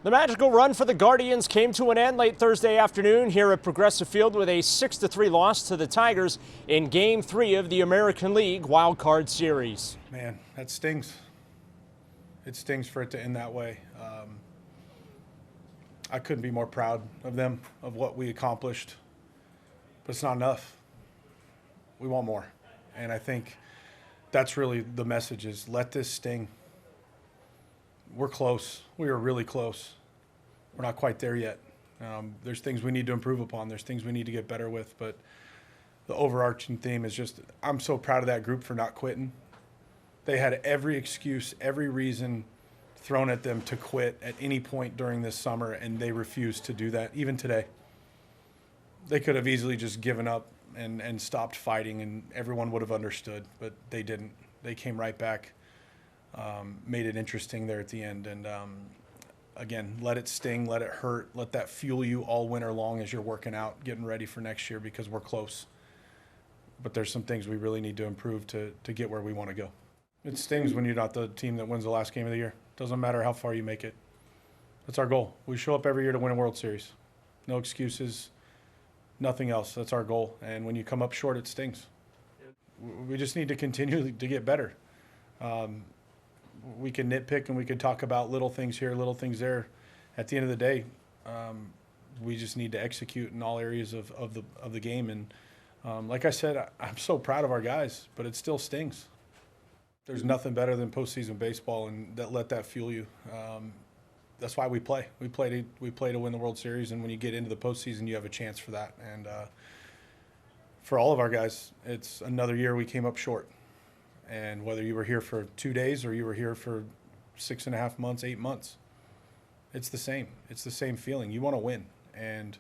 The magical run for the Guardians came to an end late Thursday afternoon here at Progressive Field with a 6-3 loss to the Tigers in Game 3 of the American League Wild Card Series. Man, that stings. It stings for it to end that way. I couldn't be more proud of them, of what we accomplished, but it's not enough. We want more. And I think that's really the message is let this sting. We're close. We are really close. We're not quite there yet. There's things we need to improve upon. There's things we need to get better with. But the overarching theme is just I'm so proud of that group for not quitting. They had every excuse, every reason thrown at them to quit at any point during this summer, and they refused to do that, even today. They could have easily just given up and stopped fighting, and everyone would have understood, but they didn't. They came right back. Made it interesting there at the end. And again, let it sting, let it hurt, let that fuel you all winter long as you're working out, getting ready for next year because we're close. But there's some things we really need to improve to get where we want to go. It stings when you're not the team that wins the last game of the year. Doesn't matter how far you make it. That's our goal. We show up every year to win a World Series. No excuses, nothing else. That's our goal. And when you come up short, it stings. We just need to continue to get better. We can nitpick and we can talk about little things here, little things there. At the end of the day, we just need to execute in all areas of the game. And like I said, I'm so proud of our guys, but it still stings. There's nothing better than postseason baseball, and let that fuel you. That's why we play. We play to win the World Series, and when you get into the postseason, you have a chance for that. And for all of our guys, it's another year we came up short. And whether you were here for 2 days or you were here for 6.5 months, 8 months, it's the same. It's the same feeling. You want to win. And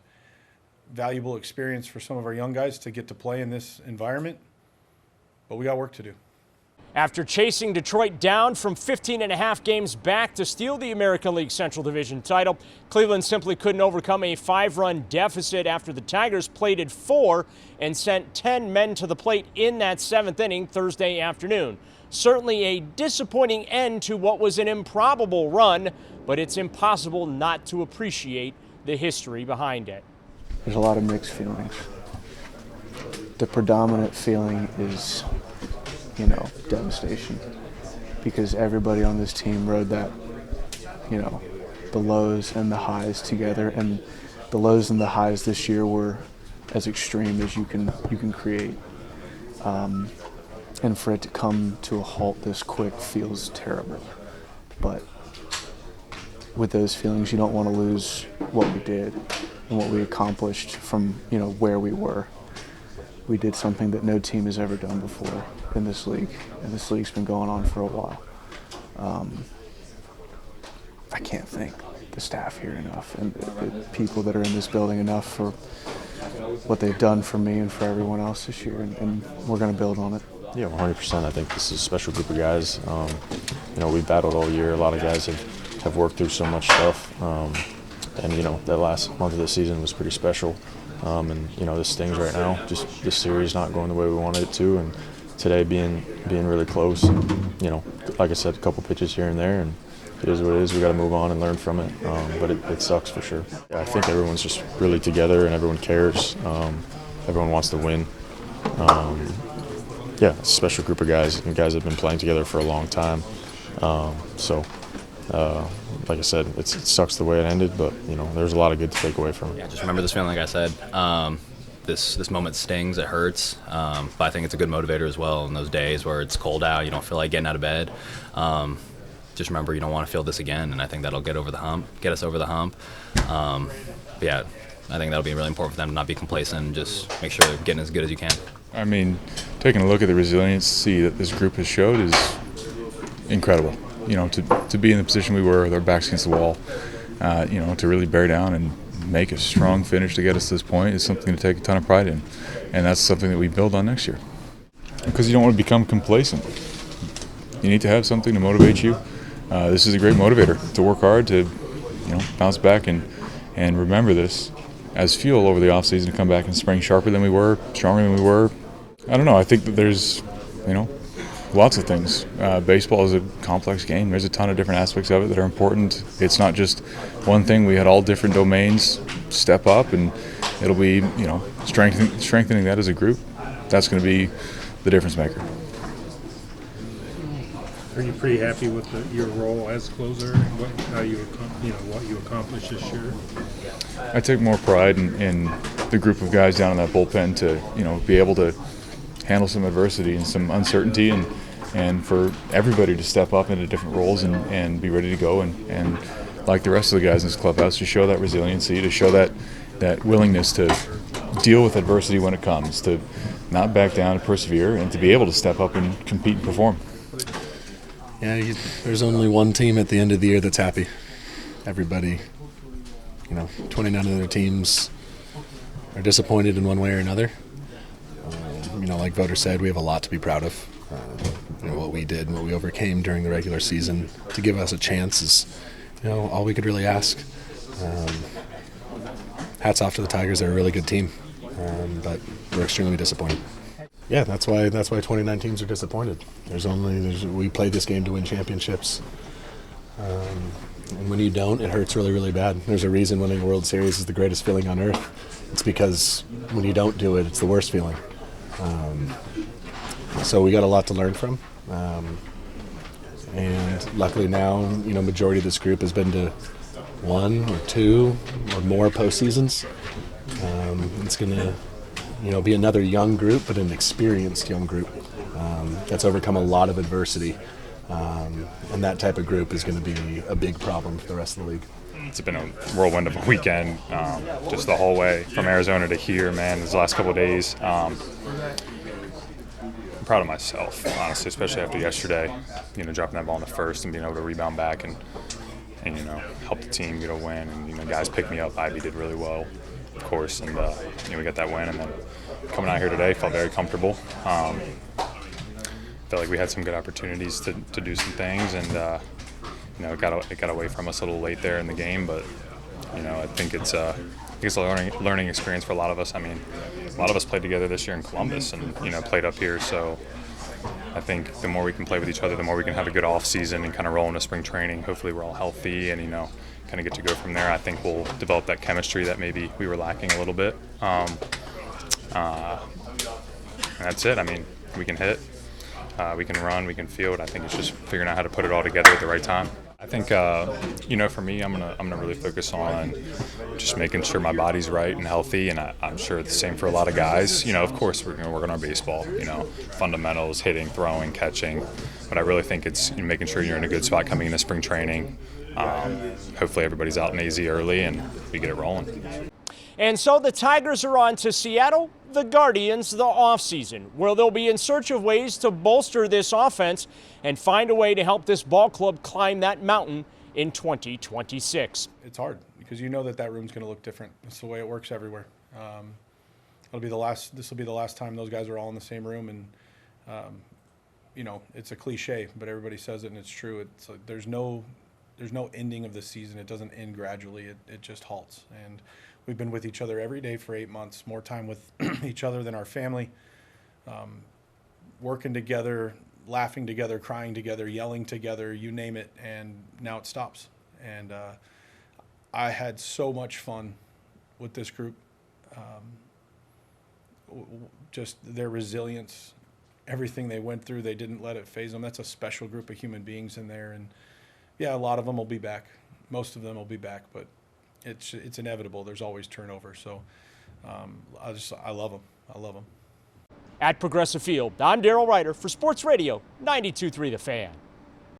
valuable experience for some of our young guys to get to play in this environment. But we got work to do. After chasing Detroit down from 15.5 games back to steal the American League Central Division title, Cleveland simply couldn't overcome a 5-run deficit after the Tigers plated 4 and sent 10 men to the plate in that 7th inning Thursday afternoon. Certainly a disappointing end to what was an improbable run, but it's impossible not to appreciate the history behind it. There's a lot of mixed feelings. The predominant feeling is devastation, because everybody on this team rode that, the lows and the highs together, and the lows and the highs this year were as extreme as you can create. And for it to come to a halt this quick feels terrible. But with those feelings, you don't want to lose what we did and what we accomplished from, where we were. We did something that no team has ever done before in this league, and this league's been going on for a while. I can't thank the staff here enough and the people that are in this building enough for what they've done for me and for everyone else this year, and we're going to build on it. Yeah, 100%. I think this is a special group of guys. We battled all year. A lot of guys have worked through so much stuff, and that last month of the season was pretty special. This stings right now. Just this series not going the way we wanted it to, and today being really close. And, like I said, a couple pitches here and there, and it is what it is. We got to move on and learn from it. But it sucks for sure. Yeah, I think everyone's just really together, and everyone cares. Everyone wants to win. Yeah, it's a special group of guys, and guys have been playing together for a long time. Like I said, it sucks the way it ended, but there's a lot of good to take away from it. Yeah, just remember this feeling, like I said. This moment stings, it hurts, but I think it's a good motivator as well. In those days where it's cold out, you don't feel like getting out of bed. Just remember, you don't want to feel this again, and I think that'll get us over the hump. But yeah, I think that'll be really important for them to not be complacent and just make sure they're getting as good as you can. I mean, taking a look at the resiliency that this group has showed is incredible. To be in the position we were with our backs against the wall, to really bear down and make a strong finish to get us to this point is something to take a ton of pride in. And that's something that we build on next year. Because you don't want to become complacent. You need to have something to motivate you. This is a great motivator to work hard, to bounce back and remember this as fuel over the offseason to come back in spring sharper than we were, stronger than we were. I don't know. I think that there's, Lots of things. Baseball is a complex game. There's a ton of different aspects of it that are important. It's not just one thing. We had all different domains step up, and it'll be, strengthening that as a group. That's going to be the difference maker. Are you pretty happy with your role as closer and what you accomplished this year? I take more pride in the group of guys down in that bullpen to be able to handle some adversity and some uncertainty, and for everybody to step up into different roles and be ready to go, and like the rest of the guys in this clubhouse, to show that resiliency, to show that willingness to deal with adversity when it comes, to not back down and persevere, and to be able to step up and compete and perform. Yeah, there's only one team at the end of the year that's happy. Everybody, 29 other teams are disappointed in one way or another. Like Voter said, we have a lot to be proud of. What we did and what we overcame during the regular season to give us a chance is, all we could really ask. Hats off to the Tigers. They're a really good team, but we're extremely disappointed. Yeah, that's why 29 teams are disappointed. We played this game to win championships, and when you don't, it hurts really, really bad. There's a reason winning a World Series is the greatest feeling on earth. It's because when you don't do it, it's the worst feeling. So we got a lot to learn from, and luckily now, majority of this group has been to 1 or 2 or more postseasons. It's gonna, be another young group, but an experienced young group that's overcome a lot of adversity, and that type of group is going to be a big problem for the rest of the league. It's been a whirlwind of a weekend, just the whole way from Arizona to here, man. These last couple of days, I'm proud of myself, honestly, especially after yesterday. Dropping that ball in the first and being able to rebound back and help the team get a win. And guys picked me up. Ivy did really well, of course, and we got that win. And then coming out here today, felt very comfortable. Felt like we had some good opportunities to do some things, and it got away from us a little late there in the game, but I think it's a learning experience for a lot of us. I mean, a lot of us played together this year in Columbus and played up here, so I think the more we can play with each other, the more we can have a good off season and kind of roll into spring training. Hopefully we're all healthy and kind of get to go from there. I think we'll develop that chemistry that maybe we were lacking a little bit. And that's it. I mean, we can hit, we can run, we can field. I think it's just figuring out how to put it all together at the right time. I think, for me, I'm gonna really focus on just making sure my body's right and healthy, and I'm sure it's the same for a lot of guys. Of course, we're gonna work on our baseball, fundamentals, hitting, throwing, catching. But I really think it's making sure you're in a good spot coming into spring training. Hopefully everybody's out in AZ early and we get it rolling. And so the Tigers are on to Seattle, the Guardians, the offseason, where they'll be in search of ways to bolster this offense and find a way to help this ball club climb that mountain in 2026. It's hard because that room's going to look different. It's the way it works everywhere. This will be the last time those guys are all in the same room, and it's a cliche, but everybody says it and it's true. It's like there's no ending of the season. It doesn't end gradually. It just halts. And we've been with each other every day for 8 months, more time with each other than our family, working together, laughing together, crying together, yelling together, you name it, and now it stops. And I had so much fun with this group. Just their resilience, everything they went through, they didn't let it faze them. That's a special group of human beings in there. And yeah, a lot of them will be back. Most of them will be back, but it's inevitable. There's always turnover. So I love them. I love them. At Progressive Field, I'm Darryl Ryder for Sports Radio 92.3 The Fan.